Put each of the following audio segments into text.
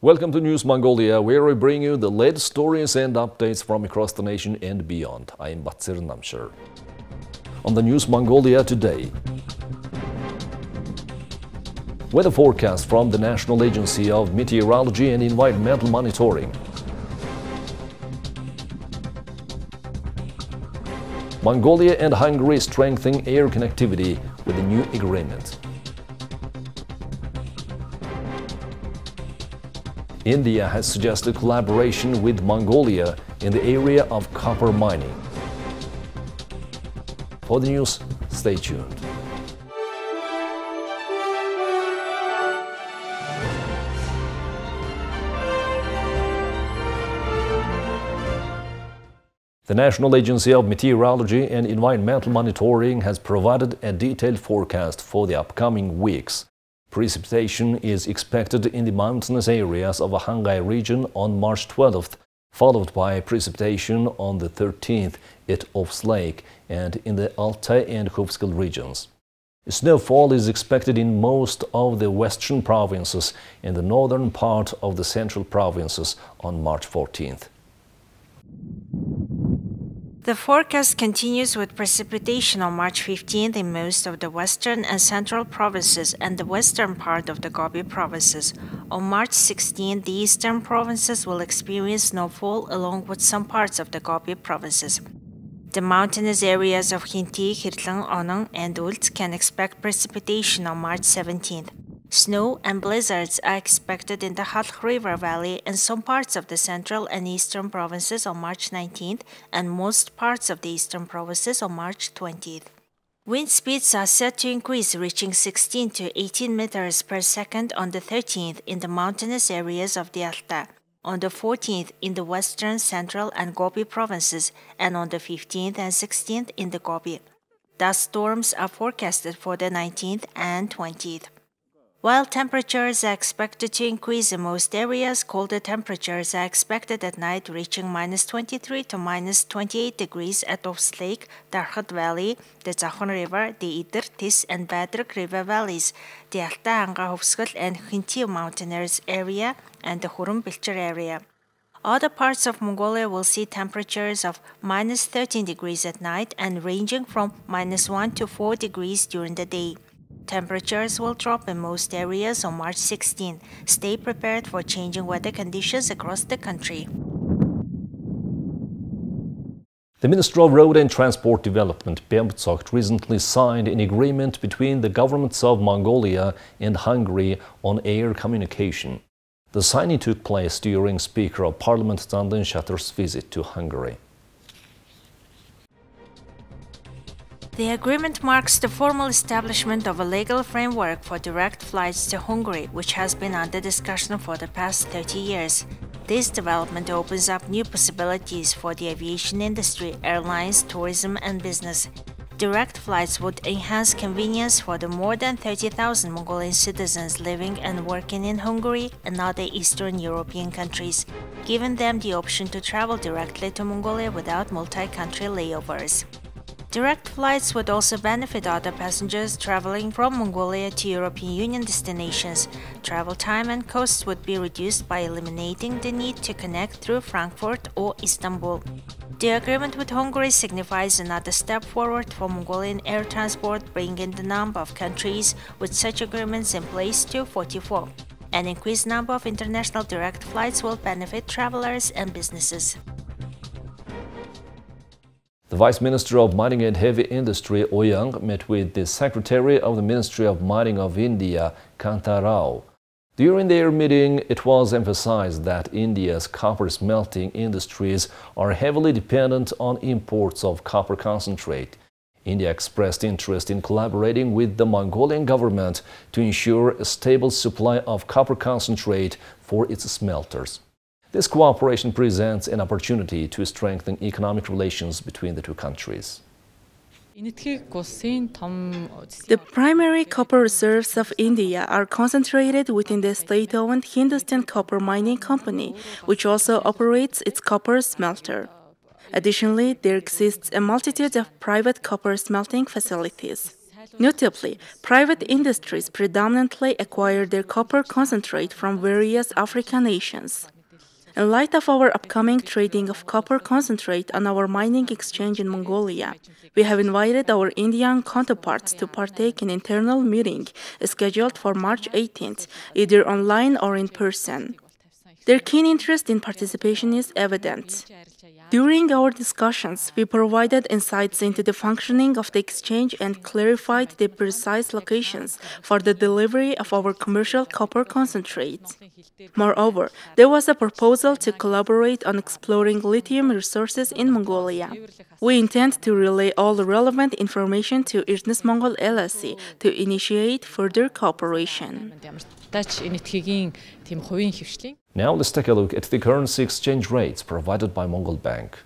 Welcome to News Mongolia, where we bring you the latest stories and updates from across the nation and beyond. I am Batsir Namshir. On the News Mongolia today, weather forecast from the National Agency of Meteorology and Environmental Monitoring. Mongolia and Hungary strengthening air connectivity with a new agreement. India has suggested collaboration with Mongolia in the area of copper mining. For the news, stay tuned. The National Agency of Meteorology and Environmental Monitoring has provided a detailed forecast for the upcoming weeks. Precipitation is expected in the mountainous areas of the Hungary region on March 12th, followed by precipitation on the 13th at Ofs Lake and in the Altai and Hovsgol regions. Snowfall is expected in most of the western provinces and the northern part of the central provinces on March 14th. The forecast continues with precipitation on March 15th in most of the western and central provinces and the western part of the Gobi provinces. On March 16th, the eastern provinces will experience snowfall along with some parts of the Gobi provinces. The mountainous areas of Khinti, Khirtlang, Onang, and Ult can expect precipitation on March 17th. Snow and blizzards are expected in the Khalkh River Valley and some parts of the central and eastern provinces on March 19th and most parts of the eastern provinces on March 20th. Wind speeds are set to increase, reaching 16 to 18 meters per second on the 13th in the mountainous areas of the Altai, on the 14th in the western, central, and Gobi provinces, and on the 15th and 16th in the Gobi. Dust storms are forecasted for the 19th and 20th. While temperatures are expected to increase in most areas, colder temperatures are expected at night, reaching -23 to -28 degrees at Ofs Lake, Darkhat Valley, the Zakhon River, the Idr, Tis, and Badruk River valleys, the Altai Anga Hovsgol and Khinti mountainous area, and the Hurum Bilcher area. Other parts of Mongolia will see temperatures of -13 degrees at night and ranging from -1 to 4 degrees during the day. Temperatures will drop in most areas on March 16. Stay prepared for changing weather conditions across the country. The Ministry of Road and Transport Development, BEMTSOCT, recently signed an agreement between the governments of Mongolia and Hungary on air communication. The signing took place during Speaker of Parliament Tandan Shatar's visit to Hungary. The agreement marks the formal establishment of a legal framework for direct flights to Hungary, which has been under discussion for the past 30 years. This development opens up new possibilities for the aviation industry, airlines, tourism, and business. Direct flights would enhance convenience for the more than 30,000 Mongolian citizens living and working in Hungary and other Eastern European countries, giving them the option to travel directly to Mongolia without multi-country layovers. Direct flights would also benefit other passengers traveling from Mongolia to European Union destinations. Travel time and costs would be reduced by eliminating the need to connect through Frankfurt or Istanbul. The agreement with Hungary signifies another step forward for Mongolian air transport, bringing the number of countries with such agreements in place to 44. An increased number of international direct flights will benefit travelers and businesses. The Vice Minister of Mining and Heavy Industry, Oyang, met with the Secretary of the Ministry of Mining of India, Kanta Rao. During their meeting, it was emphasized that India's copper smelting industries are heavily dependent on imports of copper concentrate. India expressed interest in collaborating with the Mongolian government to ensure a stable supply of copper concentrate for its smelters. This cooperation presents an opportunity to strengthen economic relations between the two countries. The primary copper reserves of India are concentrated within the state-owned Hindustan Copper Mining Company, which also operates its copper smelter. Additionally, there exists a multitude of private copper smelting facilities. Notably, private industries predominantly acquire their copper concentrate from various African nations. In light of our upcoming trading of copper concentrate on our mining exchange in Mongolia, we have invited our Indian counterparts to partake in an internal meeting scheduled for March 18th, either online or in person. Their keen interest in participation is evident. During our discussions, we provided insights into the functioning of the exchange and clarified the precise locations for the delivery of our commercial copper concentrate. Moreover, there was a proposal to collaborate on exploring lithium resources in Mongolia. We intend to relay all the relevant information to Эрдэнэс Монгол LLC to initiate further cooperation. Now let's take a look at the currency exchange rates provided by Mongol Bank.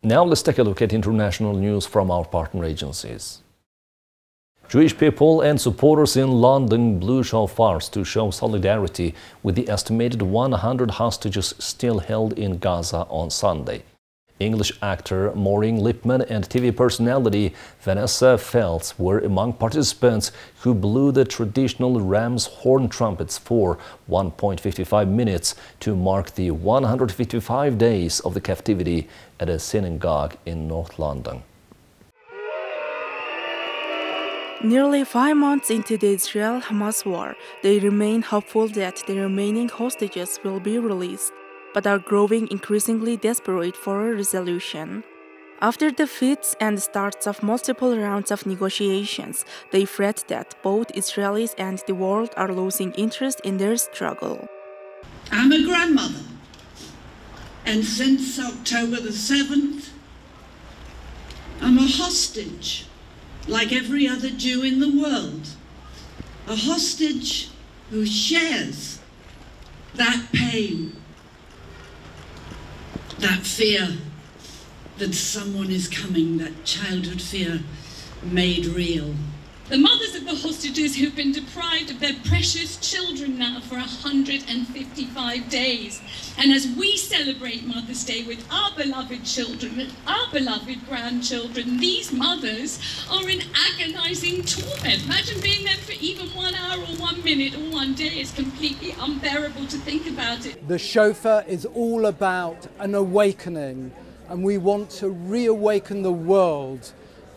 Now let's take a look at international news from our partner agencies. Jewish people and supporters in London blew shofars to show solidarity with the estimated 100 hostages still held in Gaza on Sunday. English actor Maureen Lipman and TV personality Vanessa Feltz were among participants who blew the traditional ram's horn trumpets for 1.55 minutes to mark the 155 days of the captivity at a synagogue in North London. Nearly 5 months into the Israel-Hamas war, they remain hopeful that the remaining hostages will be released, but are growing increasingly desperate for a resolution. After defeats and starts of multiple rounds of negotiations, they fret that both Israelis and the world are losing interest in their struggle. I'm a grandmother, and since October the 7th, I'm a hostage, like every other Jew in the world. A hostage who shares that pain, that fear that someone is coming, that childhood fear made real. The mothers of the hostages who've been deprived of their precious children now for 155 days. And as we celebrate Mother's Day with our beloved children, with our beloved grandchildren, these mothers are in agonizing torment. Imagine being there for even 1 hour or 1 minute or 1 day. It's completely unbearable to think about it. The shofar is all about an awakening, and we want to reawaken the world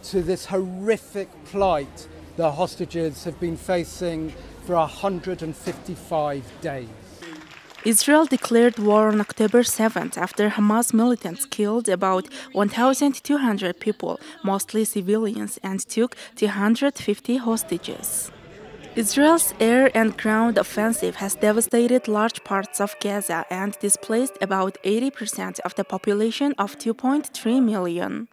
to this horrific plight the hostages have been facing for 155 days. Israel declared war on October 7th after Hamas militants killed about 1,200 people, mostly civilians, and took 250 hostages. Israel's air and ground offensive has devastated large parts of Gaza and displaced about 80% of the population of 2.3 million.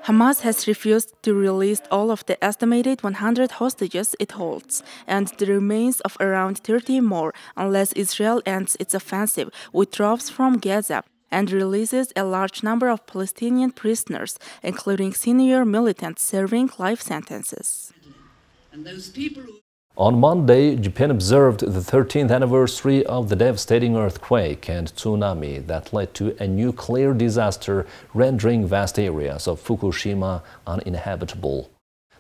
Hamas has refused to release all of the estimated 100 hostages it holds, and the remains of around 30 more unless Israel ends its offensive, withdraws from Gaza, and releases a large number of Palestinian prisoners, including senior militants serving life sentences. And those people who On Monday, Japan observed the 13th anniversary of the devastating earthquake and tsunami that led to a nuclear disaster, rendering vast areas of Fukushima uninhabitable.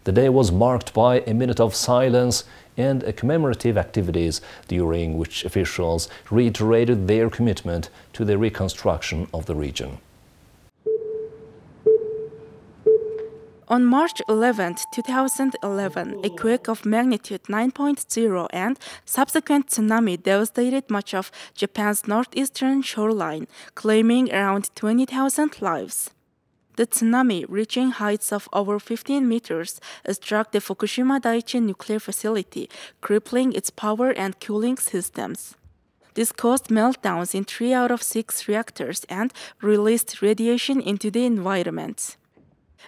The day was marked by a minute of silence and commemorative activities, during which officials reiterated their commitment to the reconstruction of the region. On March 11, 2011, a quake of magnitude 9.0 and subsequent tsunami devastated much of Japan's northeastern shoreline, claiming around 20,000 lives. The tsunami, reaching heights of over 15 meters, struck the Fukushima Daiichi nuclear facility, crippling its power and cooling systems. This caused meltdowns in 3 out of 6 reactors and released radiation into the environment.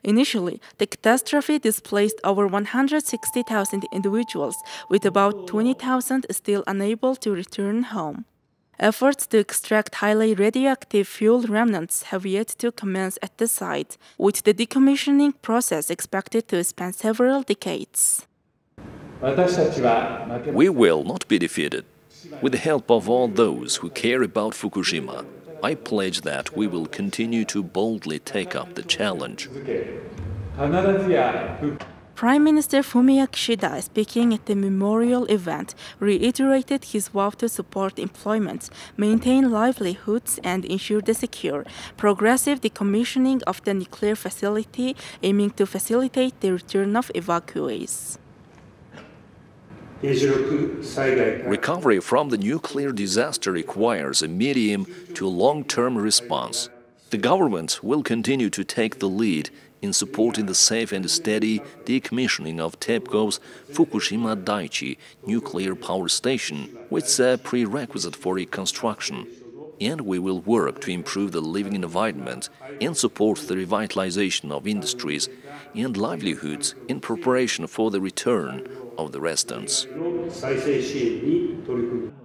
Initially, the catastrophe displaced over 160,000 individuals, with about 20,000 still unable to return home. Efforts to extract highly radioactive fuel remnants have yet to commence at the site, with the decommissioning process expected to span several decades. We will not be defeated. With the help of all those who care about Fukushima, I pledge that we will continue to boldly take up the challenge. Prime Minister Fumio Kishida, speaking at the memorial event, reiterated his vow to support employment, maintain livelihoods, and ensure the secure, progressive decommissioning of the nuclear facility, aiming to facilitate the return of evacuees. Recovery from the nuclear disaster requires a medium to long-term response. The government will continue to take the lead in supporting the safe and steady decommissioning of TEPCO's Fukushima Daiichi nuclear power station, which is a prerequisite for reconstruction. And we will work to improve the living environment and support the revitalization of industries and livelihoods in preparation for the return of the residents.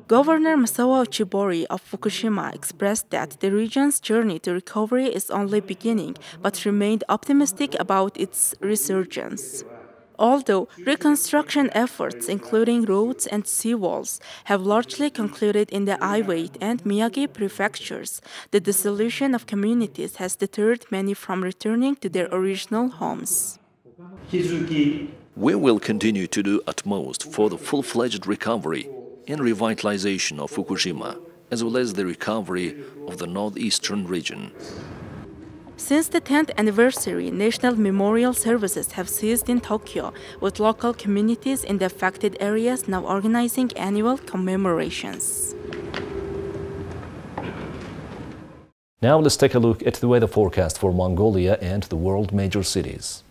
Governor Masao Chibori of Fukushima expressed that the region's journey to recovery is only beginning, but remained optimistic about its resurgence. Although reconstruction efforts, including roads and seawalls, have largely concluded in the Iwate and Miyagi prefectures, the dissolution of communities has deterred many from returning to their original homes. We will continue to do utmost for the full-fledged recovery and revitalization of Fukushima, as well as the recovery of the northeastern region. Since the 10th anniversary, national memorial services have ceased in Tokyo, with local communities in the affected areas now organizing annual commemorations. Now let's take a look at the weather forecast for Mongolia and the world major cities.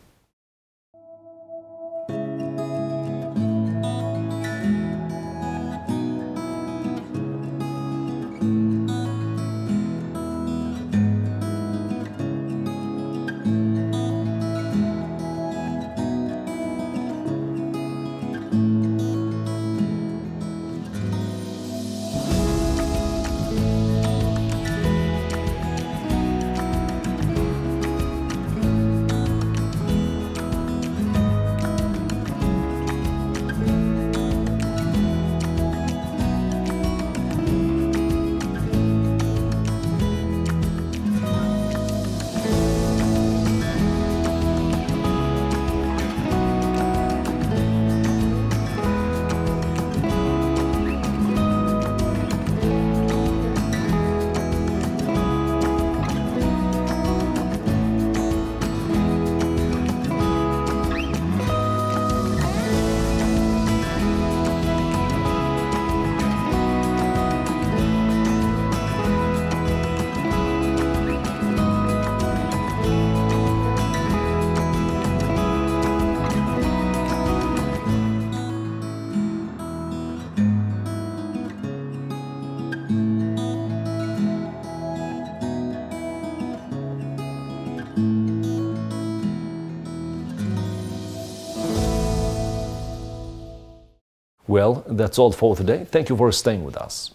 Well, that's all for today. Thank you for staying with us.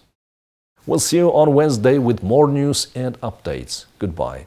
We'll see you on Wednesday with more news and updates. Goodbye.